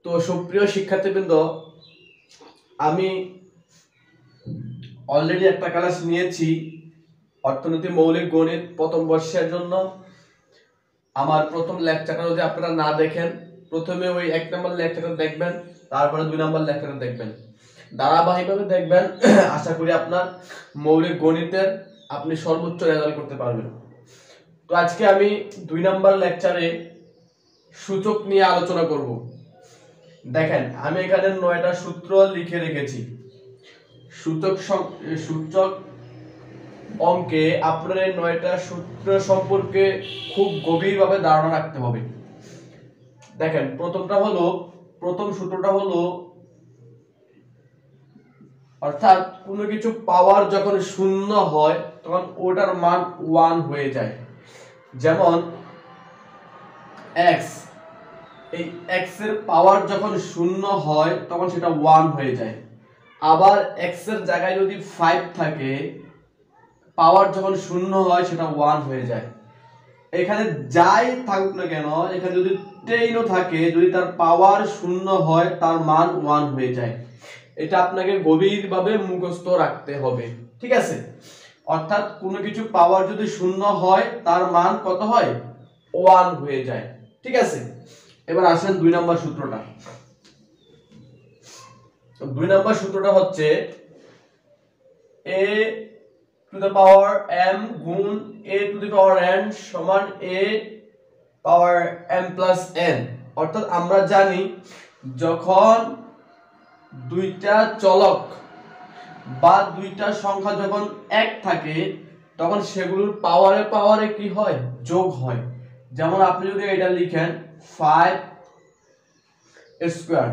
তো সুপ্রিয় শিক্ষার্থীবৃন্দ, আমি অলরেডি একটা ক্লাস নিয়েছি অর্থনীতি মৌলিক গণিত প্রথম বর্ষের জন্য। আমার প্রথম লেকচারটা যদি আপনারা না দেখেন, প্রথমে ওই 1 নম্বর লেকচারটা দেখবেন, তারপরে 2 নম্বর লেকচারটা দেখবেন, ধারাবাহিকভাবে দেখবেন। আশা করি আপনার মৌলিক গণিতের আপনি সর্বোচ্চ রেজাল্ট করতে পারবেন। তো আজকে আমি 2 নম্বর লেকচারে সূচক নিয়ে আলোচনা করব। দেখেন, আমি এখানে 9টা সূত্র লিখে রেখেছি। সূচক অঙ্কে আপনার এই 9টা সূত্র সম্পর্কে খুব গভীরভাবে ধারণা রাখতে হবে। দেখেন, প্রথম সূত্রটা হলো, অর্থাৎ কোনো কিছু পাওয়ার যখন শূন্য হয় তখন ওটার মান 1 হয়ে যায়। যেমন x, এই x এর পাওয়ার যখন শূন্য হয় তখন সেটা 1 হয়ে যায়। আবার x এর জায়গায় যদি 5 থাকে, পাওয়ার যখন শূন্য হয় সেটা 1 হয়ে যায়। এখানে যাই থাকুক না কেন, এখানে যদি 10ও থাকে, যদি তার পাওয়ার শূন্য হয় তার মান 1 হয়ে যায়। এটা আপনাকে গভীরভাবে মুখস্থ রাখতে হবে, ঠিক আছে? অর্থাৎ কোনো কিছু পাওয়ার যদি শূন্য হয় তার মান কত হয়? 1 হয়ে যায়, ঠিক আছে? এবার আসেন 2 নম্বর সূত্রটা। 2 নম্বর সূত্রটা হচ্ছে a to the power m গুণ a to the power n সমান a power m plus n। অর্থাৎ আমরা জানি, যখন দুইটা চলক বা দুইটা সংখ্যা যখন এক থাকে তখন সেগুলোর পাওয়ারে কি হয়? যোগ হয়। যেমন আপনি যদি এটা লিখেন 5 স্কয়ার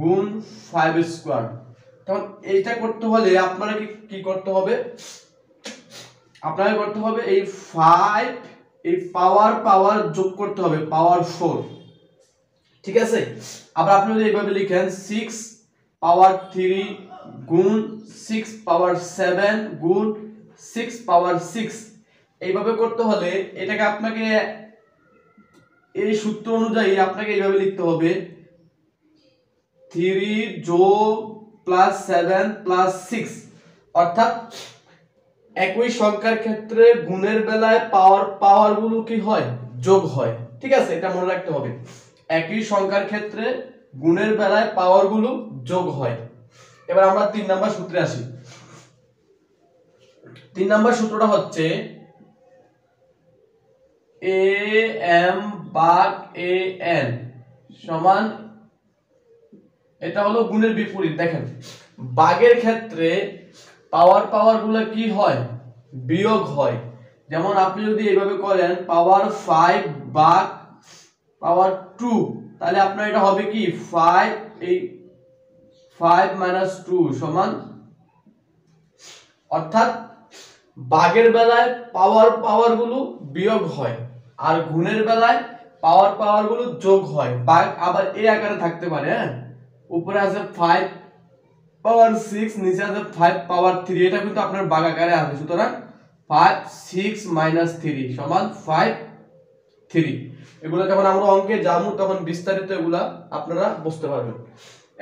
গুণ 5 স্কয়ার, তখন এইটা করতে হলে আপনারা কি করতে হবে? আপনাকে করতে হবে এই 5, এই পাওয়ার যোগ করতে হবে, পাওয়ার 4, ঠিক আছে? আবার আপনি যদি এইভাবে লিখেন 6 পাওয়ার 3 গুণ 6 পাওয়ার 7 গুণ 6 পাওয়ার 6, এইভাবে করতে হলে এটাকে আপনাকে এই সূত্র অনুযায়ী আপনাকে এইভাবে লিখতে হবে 3 যোগ প্লাস 7 প্লাস 6। অর্থাৎ একই সংখ্যার ক্ষেত্রে গুণের বেলায় পাওয়ারগুলো কি হয়? যোগ হয়, ঠিক আছে? এটা মনে রাখতে হবে, একই সংখ্যার ক্ষেত্রে গুণের বেলায় পাওয়ারগুলো যোগ হয়। এবার আমরা 3 নম্বর সূত্রে আসি। 3 নম্বর সূত্রটা হচ্ছে am ভাগ an সমান, এটা হলো গুণের বিপরীত। দেখেন, ভাগের ক্ষেত্রে পাওয়ারগুলো কি হয়? বিয়োগ হয়। যেমন আপনি যদি এইভাবে করেন পাওয়ার 5 ভাগ পাওয়ার 2, তাহলে আপনার এটা হবে কি 5, এই 5 মাইনাস 2 সমান, অর্থাৎ ভাগের বেলায় পাওয়ারগুলো বিয়োগ হয় আর গুণের বেলায় পাওয়ারগুলো যোগ হয়। ভাগ আবার এই আকারে থাকতে পারে, হ্যাঁ? উপরে আছে 5 পাওয়ার 6, নিচে আছে 5 পাওয়ার 3, এটা কিন্তু আপনার ভাগ আকারে আছে। সুতরাং 5 6 মাইনাস 3 সমান 5 3। এগুলো যখন আমরা অঙ্কে যাবো তখন বিস্তারিত এগুলা আপনারা বুঝতে পারবেন।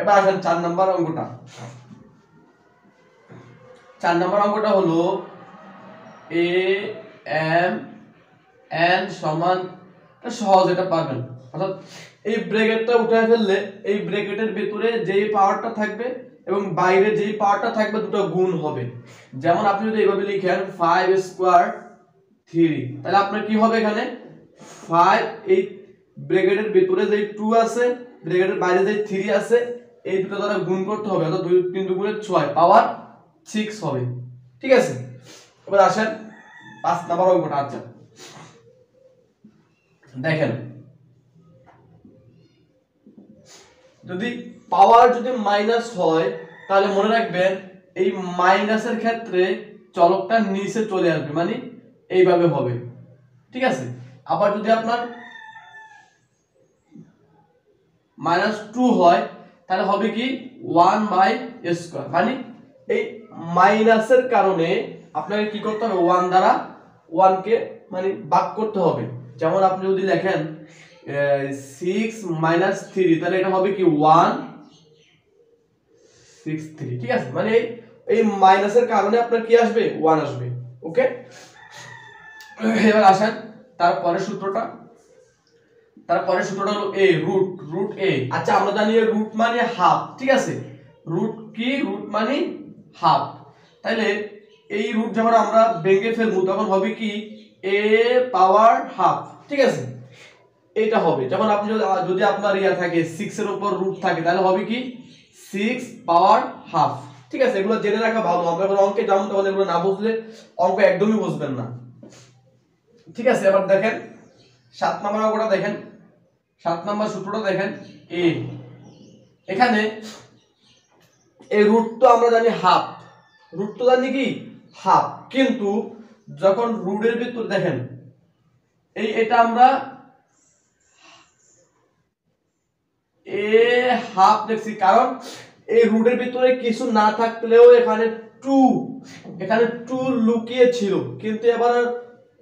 এবার আসেন 4 নাম্বার অঙ্কটা। 4 নাম্বার অঙ্কটা হলো a m n সমান, সহজ, এটা পারবেন। অর্থাৎ এই ব্র্যাকেটটা উঠায় ফেললে এই ব্র্যাকেটের ভিতরে যেই পাওয়ারটা থাকবে এবং বাইরে যেই পাওয়ারটা থাকবে দুটো গুণ হবে। যেমন আপনি যদি এইভাবে লিখেন 5 স্কয়ার 3, তাহলে আপনার কি হবে? এখানে 5, এই ব্র্যাকেটের ভিতরে যেই 2 আছে, ব্র্যাকেটের বাইরে যেই 3 আছে, এই দুটো দ্বারা গুণ করতে হবে, অর্থাৎ 2 3 দুগুণে 6 পাওয়ার 6 হবে, ঠিক আছে? এবার আসেন 5 নাম্বার অঙ্কটা। আচ্ছা, দেখেন, যদি পাওয়ার যদি মাইনাস হয় তাহলে মনে রাখবেন এই মাইনাসের ক্ষেত্রে চলকটা নিচে চলে আসবে, মানে এইভাবে হবে, ঠিক আছে? আবার যদি আপনার -2 হয় তাহলে হবে কি 1/স্কয়ার, মানে এই মাইনাসের কারণে আপনাকে কি করতে হবে? 1 দ্বারা 1 কে মানে ভাগ করতে হবে। যেমন আপনি যদি লেখেন 6 মাইনাস 3, তাহলে এটা হবে কি 1 6 3, ঠিক আছে। মানে এই মাইনাসের কারণে আপনার কি আসবে 1 আসবে। ওকে, এবার আসেন তারপরে সূত্রটা হলো a রুট a। আচ্ছা আমরা জানি রুট মানে হাফ, ঠিক আছে। রুট কি, রুট মানে হাফ। তাহলে এই রুট যখন আমরা ভেঙে ফেলবো তখন হবে কি a পাওয়ার হাফ, ঠিক আছে। এটা হবে যখন আপনি যদি আপনার ইয়া থাকে 6 এর উপর রুট থাকে তাহলে হবে কি 6 পাওয়ার হাফ, ঠিক আছে। এগুলো জেনে রাখা ভালো, আমরা যখন অঙ্কে যাবো তখন এগুলো না বুঝলে অঙ্ক একদমই বুঝবেন না, ঠিক আছে। এবার দেখেন 7 নম্বর অঙ্কটা দেখেন, 7 নম্বর সূত্রটা দেখেন। a এখানে এই রুট তো আমরা জানি হাফ, রুট তো জানি কি হাফ, কিন্তু যখন রুটের ভিতর দেখেন এটা আমরা এ হাফ লিখছি, কারণ এই রুটের ভিতরে কিছু না থাকলেও এখানে 2 লুকিয়ে ছিল, কিন্তু এবার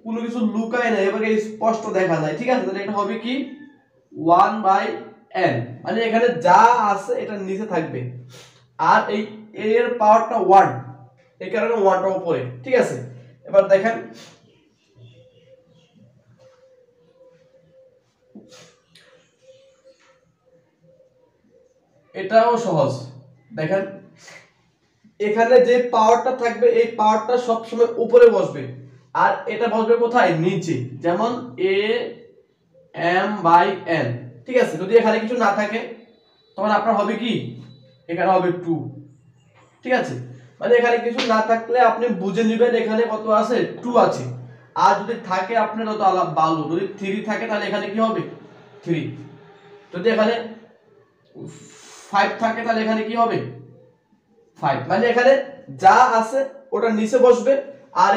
কোনো কিছু লুকায় না, এবারে স্পষ্ট দেখা যায়, ঠিক আছে। তাহলে এটা হবে কি 1/n, মানে এখানে যা আছে এটা নিচে থাকবে, আর এই এর পাওয়ারটা 1, এই কারণে 1টা উপরে, ঠিক আছে। এবার দেখেন এটাও সহজ। দেখেন এখানে যে পাওয়ারটা থাকবে এই পাওয়ারটা সবসময় উপরে বসবে, আর এটা বসবে কোথায়, নিচে, যেমন am/n, ঠিক আছে। যদি এখানে কিছু না থাকে তখন আপনার হবে কি এখানে হবে 2, ঠিক আছে। মানে এখানে কিছু না থাকলে আপনি বুঝে নেবেন এখানে কত আছে 2 আছে, আর যদি থাকে আপনার তত আলাদা ভালো। যদি 3 থাকে তাহলে এখানে কি হবে 3, যদি এখানে 5 থাকে তাহলে এখানে কি হবে 5, মানে এখানে যা আছে ওটা নিচে বসবে, আর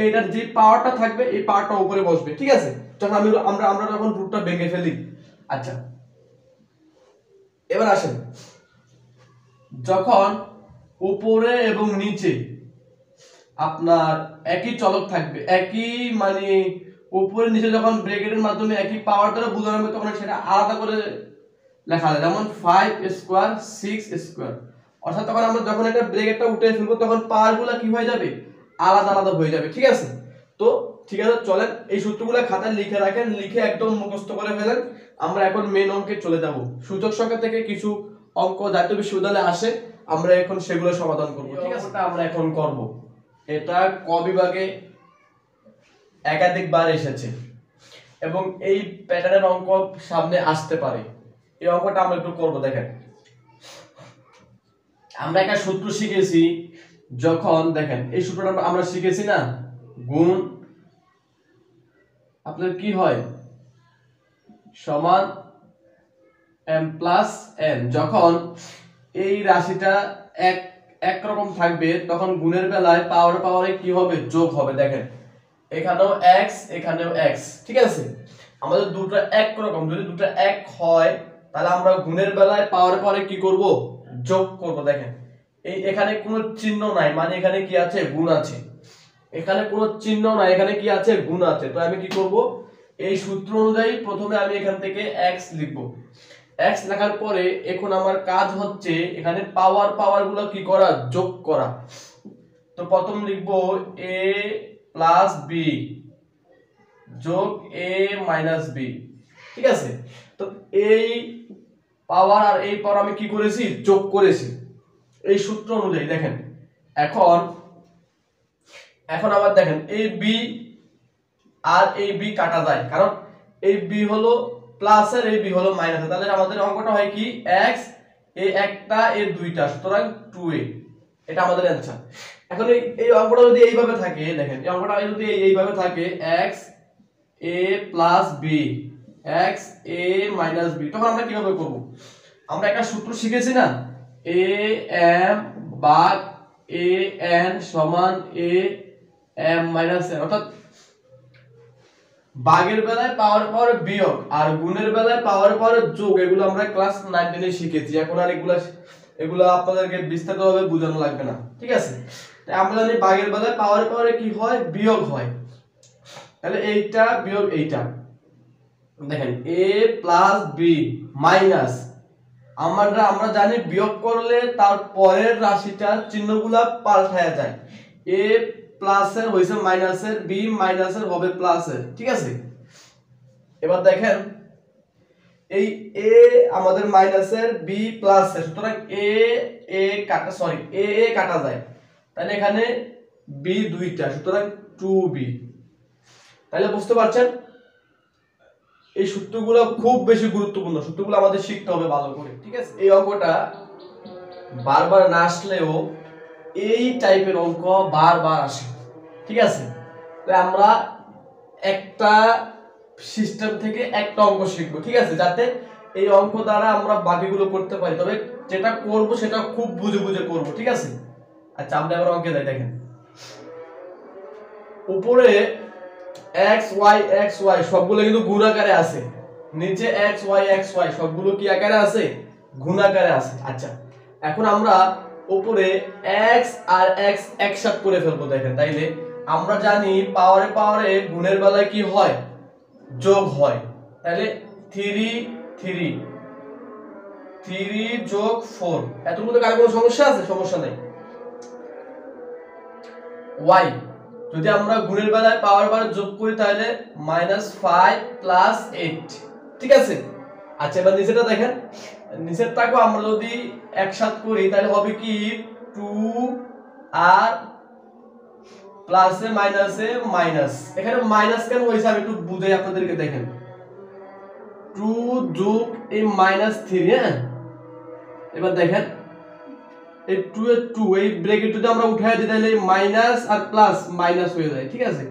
এইটার যে পাওয়ারটা থাকবে এই পাওয়ারটা উপরে বসবে, ঠিক আছে। যখন আমরা যখন রুটটা ভেঙে ফেলি। আচ্ছা এবার আসেন, যখন উপরে এবং নিচে আপনার একই চলক থাকবে, একই মানে উপরে নিচে যখন ব্র্যাকেটের মাধ্যমে একই পাওয়ার দ্বারা বোঝানো হবে তখন সেটা আলাদা করে লেখা যায়, যেমন 5 স্কয়ার 6 স্কয়ার। অর্থাৎ তখন আমরা যখন একটা ব্র্যাকেটটা উঠে ফেলবো তখন পাওয়ারগুলো কি হয়ে যাবে আলাদা আলাদা হয়ে যাবে, ঠিক আছে। তো ঠিক আছে, চলেন এই সূত্রগুলো খাতায় লিখে রাখেন, লিখে একদম মুখস্থ করে ফেলেন। আমরা এখন মেন অঙ্কে চলে যাব। সূচক সংখ্যা থেকে কিছু অঙ্ক জাতীয় বিশ্ববিদ্যালয়ে আসে, আমরা এখন সেগুলো সমাধান করব, ঠিক আছে। এটা আমরা এখন করব, এটা ক বিভাগে একাধিকবার এসেছে এবং এই প্যাটার্নের অঙ্ক সামনে আসতে পারে। এই অঙ্কটা আমরা একটু করব। দেখেন আমরা একটা সূত্র শিখেছি, যখন দেখেন এই সূত্রটা আমরা শিখেছি না, গুণ আপনার কি হয় সমান m প্লাস n। যখন এই রাশিটা একরকম থাকবে তখন গুণের বেলায় পাওয়ারে কি হবে যোগ হবে। দেখেন এখানেও x এখানেও x, ঠিক আছে। আমাদের দুটো একরকম, যদি দুটো এক হয় তাহলে আমরা গুণের বেলায় পাওয়ারে কি করব যোগ করব। দেখেন এখানে কোনো চিহ্ন নাই, মানে এখানে কি আছে গুণ আছে, এখানে কোনো চিহ্ন নাই, এখানে কি আছে গুণ আছে। তো আমি কি করব, এই সূত্র অনুযায়ী প্রথমে আমি এখান থেকে x লিখব। x লেখার পরে এখন আমার কাজ হচ্ছে এখানে পাওয়ার গুলো কি করা যোগ করা। তো প্রথম লিখব a প্লাস b যোগ a মাইনাস b, ঠিক আছে। তো এই পাওয়ার আর এই পাওয়ার আমি কি করেছি যোগ করেছি এই সূত্র অনুযায়ী। দেখেন এখন আবার দেখেন এই b আর এই b কাটা যায়, কারণ এই b হলো প্লাস আর এই b হলো মাইনাস, তাহলে আমাদের অঙ্কটা হয় কি x এই একটা এই দুইটা, সুতরাং 2a, এটা আমাদের অ্যানসার। এখন এই অঙ্কটা যদি এইভাবে থাকে, দেখেন এই অঙ্কটা যদি এইভাবে থাকে x a plus b x a minus b, তখন আমরা কিভাবে করব, আমরা একটা সূত্র শিখেছি না, a m ভাগ a n সমান a m মাইনাস n। অর্থাৎ ভাগের বেলায় পাওয়ারে বিয়োগ আর গুণের বেলায় পাওয়ারে যোগ, এগুলো আমরা ক্লাস 9 এ শিখেছি। এখন আর এগুলো আপনাদেরকে বিস্তারিতভাবে বোঝানো লাগবে না, ঠিক আছে। তাই আমরা জানি ভাগের বেলায় পাওয়ারে কি হয় বিয়োগ হয়, তাহলে এইটা বিয়োগ এইটা, দেখেন a প্লাস বি মাইনাস, আমরা জানি বিয়োগ করলে তার পরের রাশিটার চিহ্নগুলা পাল্টায়া যায়। a প্লাসের হইছে মাইনাসের, b মাইনাসের হবে প্লাসের, ঠিক আছে। এবার দেখেন এই a আমাদের মাইনাসের, b প্লাসের, সুতরাং a কাটা যায়, তাহলে এখানে b দুইটা, সুতরাং 2b। তাহলে বুঝতে পারছেন এই সূত্রগুলো খুব বেশি গুরুত্বপূর্ণ, সূত্রগুলো আমাদের শিখতে হবে ভালো করে, ঠিক আছে। এই অঙ্কটা বারবার না আসলেও এই টাইপের অঙ্ক বারবার আসে, ঠিক আছে। তাই আমরা একটা সিস্টেম থেকে একটা অঙ্ক শিখবো, ঠিক আছে, যাতে এই অঙ্ক দ্বারা আমরা বাকিগুলো করতে পারি। তবে যেটা করব সেটা খুব বুঝে বুঝে করব, ঠিক আছে। আচ্ছা আমরা এবার অঙ্কে যাই। দেখেন উপরে x y সবগুলো কিন্তু গুণ আকারে আছে, নিচে x y সবগুলো কি আকারে আছে? গুণ আকারে আছে। আচ্ছা এখন আমরা উপরে x আর x একসাথে করে ফেলবো। দেখেন তাইলে আমরা জানি পাওয়ারে পাওয়ারে গুণের বেলায় কি হয়? যোগ হয়। তাহলে 3 যোগ 4, এতটুকু তো কার কোনো সমস্যা আছে? সমস্যা নাই। y যদি আমরা গুণের বেলায় পাওয়ার পাওয়ার যোগ করি তাহলে -5 + 8, ঠিক আছে। আচ্ছা এবার নিচেটা দেখেন, নিচেরটাকে আমরা যদি একসাথে করি তাহলে হবে কি 2 আর প্লাসে মাইনাসে মাইনাস। এখানে মাইনাস কেন হয়েছে আমি একটু বুঝাই আপনাদেরকে। দেখেন 2 যোগ এই -3, হ্যাঁ এবার দেখেন এই 2 এর 2 এই ব্র্যাকেট যদি আমরা উঠায় দিই তাহলে মাইনাস আর প্লাস মাইনাস হয়ে যায়, ঠিক আছে।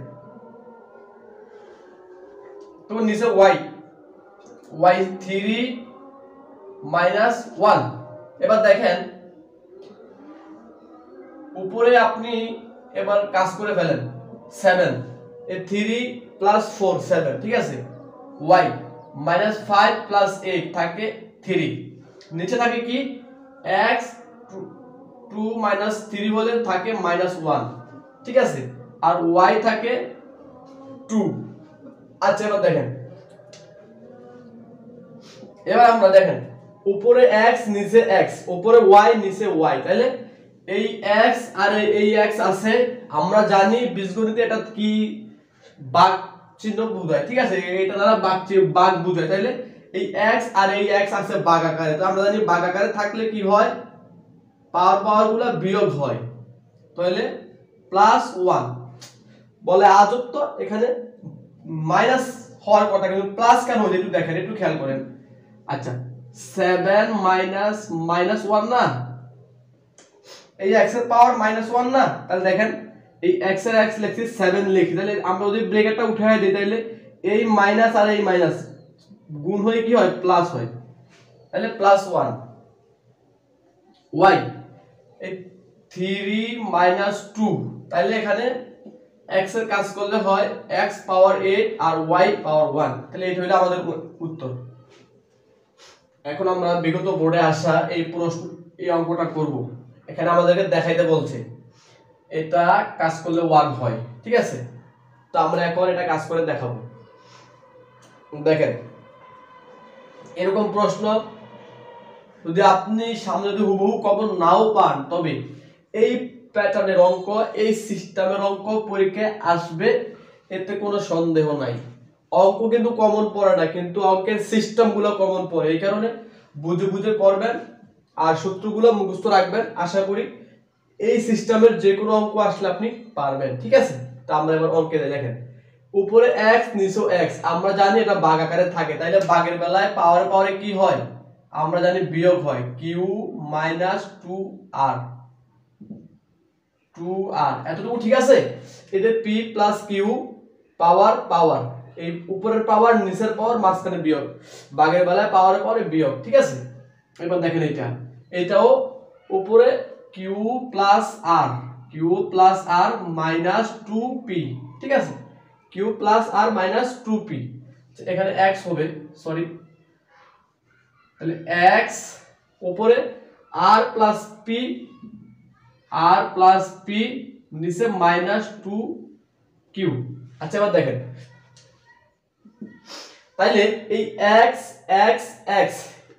তো নিচে y 3 - 1। এবার দেখেন উপরে আপনি এবার কাজ করে ফেলেন 7, এই 3 + 4 7, ঠিক আছে। y -5 + 8 থাকে 3, নিচে থাকে কি x 2 - 3 হলে থাকে -1, ঠিক আছে, আর y থাকে 2। আচ্ছা এবার দেখেন, এবার আমরা দেখেন উপরে x নিচে x, উপরে y নিচে y, তাহলে এই x আর এই x আছে। আমরা জানি বীজগণিতে এটা কি ভাগ চিহ্ন বোঝায়, ঠিক আছে, এটা দ্বারা ভাগ বোঝায়। তাহলে এই x আর এই x আছে ভাগ আকারে, তো আমরা জানি ভাগ আকারে থাকলে কি হয়? পাওয়ারগুলো বিয়োগ হয়, তাহলে +1। বলে আজব তো, এখানে মাইনাস হওয়ার কথা কিন্তু প্লাস কেন হলো একটু দেখেন, একটু খেয়াল করেন। আচ্ছা 7 -1 না, এই x এর পাওয়ার -1 না, তাহলে দেখেন এই x এর x লিখছি 7 লিখি, তাহলে আমরা যদি ব্র্যাকেটটা উঠায় দেই তাহলে এই মাইনাস আর এই মাইনাস গুণ হয়ে কি হয়? প্লাস হয়, তাহলে +1। y এই 3 - 2, তাহলে এখানে x এর কাজ করলে হয় x পাওয়ার 8 আর y পাওয়ার 1, তাহলে এটা হলো আমাদের উত্তর। এখন আমরা বিগত বোর্ডে আসা এই প্রশ্ন এই অঙ্কটা করব। এখানে আমাদেরকে দেখাইতে বলছে এটা কাজ করলে 1 হয়, ঠিক আছে। তো আমরা এখন এটা কাজ করে দেখাবো। দেখেন এরকম প্রশ্ন যদি আপনি সামনে যদি হুবহু কমন নাও পান, তবে এই প্যাটার্নের অঙ্ক, এই সিস্টেমের অঙ্ক পরীক্ষায় আসবে, এতে কোনো সন্দেহ নাই। অঙ্ক কিন্তু কমন পড়ে না, কিন্তু অঙ্কের সিস্টেমগুলো কমন পড়ে। এই কারণে বুঝে বুঝে করবেন আর সূত্রগুলো মুখস্থ রাখবেন। আশা করি এই সিস্টেমের যে কোনো অঙ্ক আসলে আপনি পারবেন, ঠিক আছে। তো আমরা এবার অঙ্কে যাই। দেখেন উপরে x নিচে x, আমরা জানি এটা ভাগ আকারে থাকে, তাইলে ভাগের বেলায় পাওয়ারে পাওয়ারে কি হয়? আমরা জানি বিয়োগ হয়, q - 2r এতটুকু ঠিক আছে। এটা p + q পাওয়ার, এই উপরের পাওয়ার নিচের পাওয়ার মাঝখানে বিয়োগ, ভাগের বেলায় পাওয়ারে পাওয়ারে বিয়োগ, ঠিক আছে। এবার দেখেন এটাও উপরে q + r - 2p, ঠিক আছে, q + r - 2p। এখানে x হবে, সরি, তাহলে x উপরে r + p নিচে -2q। আচ্ছা এবার দেখেন তাইলে এই x x x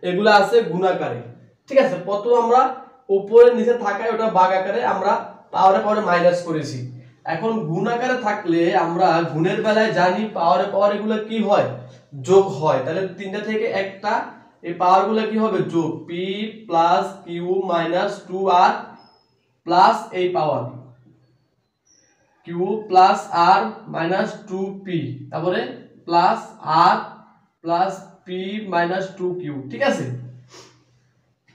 এগুলো আছে গুণাকারে, ঠিক আছে। প্রথম আমরা উপরে নিচে থাকায় ওটা ভাগ আকারে আমরা পাওয়ারে পাওয়ারে মাইনাস করেছি। এখন গুণ আকারে থাকলে আমরা গুণের বেলায় জানি পাওয়ারে পাওয়ার এগুলো কি হয়, যোগ হয়। তাহলে তিনটা থেকে একটা এই পাওয়ার গুলো কি হবে, যোগ, p plus Q minus 2r plus এই power Q plus R minus 2p, তারপরে plus R plus p minus 2q, ঠিক আছে।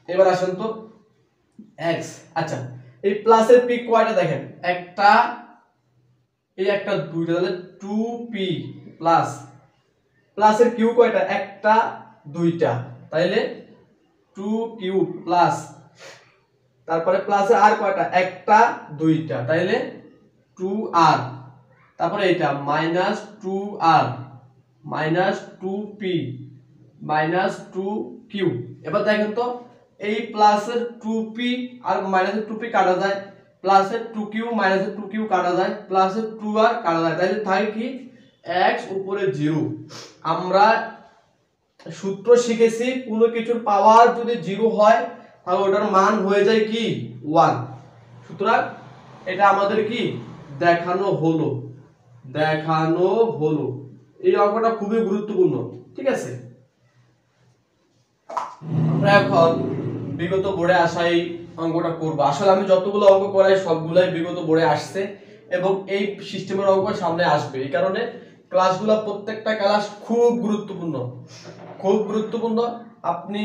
এবার আসেন তো x, আচ্ছা এই প্লাসের p কয়টা দেখেন, একটা, এই একটা দুইটা, তাহলে 2p প্লাস প্লাসের q কয়টা, একটা দুইটা, তাইলে 2q প্লাস তারপরে প্লাসের আর কয়টা, একটা দুইটা, তাইলে 2r, তারপরে এটা minus 2r minus 2p minus 2q। এবার দেখেন তো এই প্লাসের 2p আর মাইনাসের 2p কাটা যায়, প্লাসের 2q মাইনাসের 2q কাটা যায়, প্লাসের 2r কাটা যায়, তাহলে থাকে কি x উপরে 0। আমরা সূত্র শিখেছি কোনো কিছুর পাওয়ার যদি 0 হয় তাহলে ওটার মান হয়ে যায় কি 1। সুতরাং এটা আমাদের কি দেখানো হলো, এই অঙ্কটা খুবই গুরুত্বপূর্ণ, ঠিক আছে। আমরা এখন বিগত বোর্ডে আসা এই অঙ্কটা করব। আসলে আমি যতগুলো অঙ্ক করাই সবগুলাই বিগত বোর্ডে আসছে এবং এই সিস্টেমের অঙ্ক সামনে আসবে। এই কারণে ক্লাসগুলো প্রত্যেকটা ক্লাস খুব গুরুত্বপূর্ণ। আপনি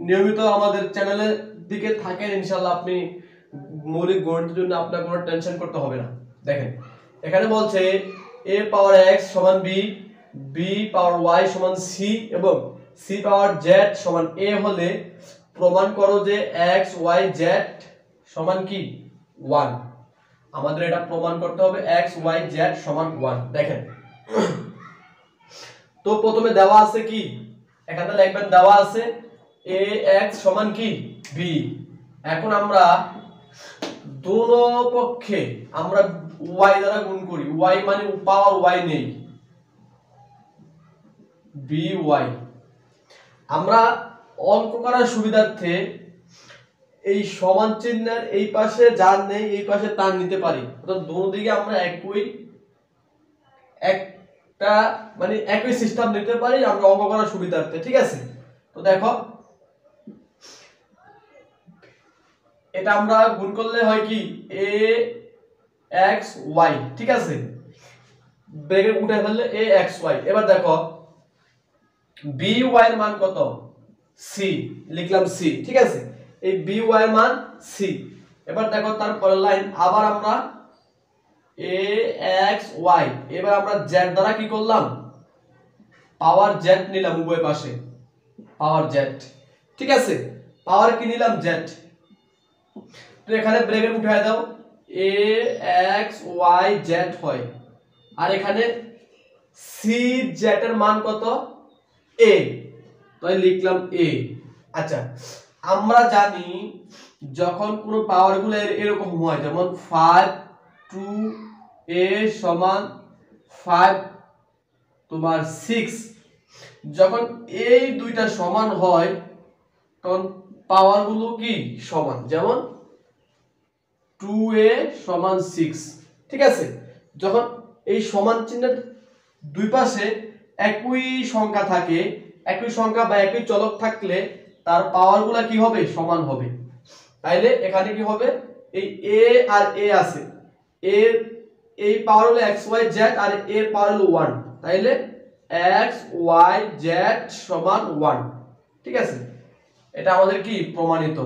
নিয়মিত আমাদের চ্যানেলের দিকে থাকেন, ইনশাআল্লাহ আপনি মৌলিক গণিতের জন্য আপনার কোনো টেনশন করতে হবে না। দেখেন এখানে বলছে a পাওয়ার x সমান b, b পাওয়ার y সমান c এবং c পাওয়ার z সমান a হলে প্রমাণ করো যে x y z সমান কি 1। আমাদের এটা প্রমাণ করতে হবে x y z সমান 1। দেখেন তো প্রথমে দেওয়া আছে কি, এখানে লিখবেন দেওয়া আছে ax সমান কি b। এখন আমরা দোনো পক্ষে আমরা y দ্বারা গুণ করি, y মানে পাওয়ার y নেই, by। আমরা অঙ্ক করার সুবিধার্থে এই সমান চিহ্নের এই পাশে যার নেই এই পাশে তার নিতে পারি, অর্থাৎ দোনো দিকে আমরা একই সিস্টেম নিতে পারি আমরা অঙ্ক করার সুবিধার্থে, ঠিক আছে। তো দেখো এটা আমরা গুণ করলে হয় কি ax_y, ঠিক আছে, ব্র্যাকেট উঠে ফেললে ax_y। এবার দেখো by এর মান কত, c, লিখলাম c, ঠিক আছে, এই by এর মান c। এবার দেখো তারপরের লাইন আবার আমরা ax_y, এবার আমরা z দ্বারা কি করলাম, পাওয়ার z নিলাম উভয় পাশে, পাওয়ার z, ঠিক আছে, পাওয়ার কি নিলাম z। তো এখানে ব্র্যাকেট উঠায় দাও ax_y_z হয়, আর এখানে cz এর মান কত a, তাই লিখলাম a। আচ্ছা আমরা জানি যখন কোন পাওয়ার গুলো এরকম হয়, যেমন 5 2a সমান 5 তোমার 6, যখন এই দুইটা সমান হয় তখন পাওয়ার গুলো কি সমান, যেমন 2a সমান 6, ঠিক আছে। যখন এই সমান চিহ্নের দুই পাশে একই সংখ্যা থাকে, একই সংখ্যা বা একই চলক থাকলে তার পাওয়ার গুলা কি হবে, সমান হবে। তাইলে এখানে কি হবে, এই a আর a আছে, a এই পাওয়ার হলো xyz আর a এর পাওয়ার হলো 1, তাইলে xyz সমান 1, ঠিক আছে। এটা আমাদের কি প্রমাণিত।